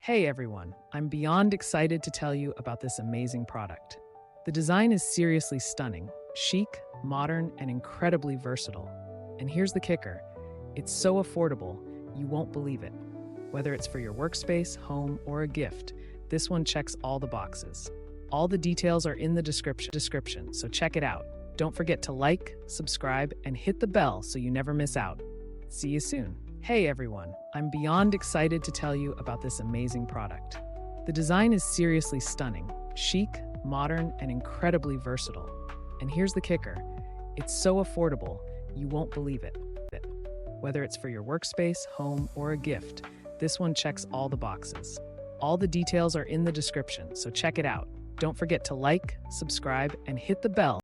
Hey everyone, I'm beyond excited to tell you about this amazing product. The design is seriously stunning, chic, modern, and incredibly versatile. And here's the kicker, it's so affordable, you won't believe it. Whether it's for your workspace, home, or a gift, this one checks all the boxes. All the details are in the description, so check it out. Don't forget to like, subscribe, and hit the bell so you never miss out. See you soon. Hey everyone, I'm beyond excited to tell you about this amazing product. The design is seriously stunning, chic, modern, and incredibly versatile. And here's the kicker, it's so affordable, you won't believe it. Whether it's for your workspace, home, or a gift, this one checks all the boxes. All the details are in the description, so check it out. Don't forget to like, subscribe, and hit the bell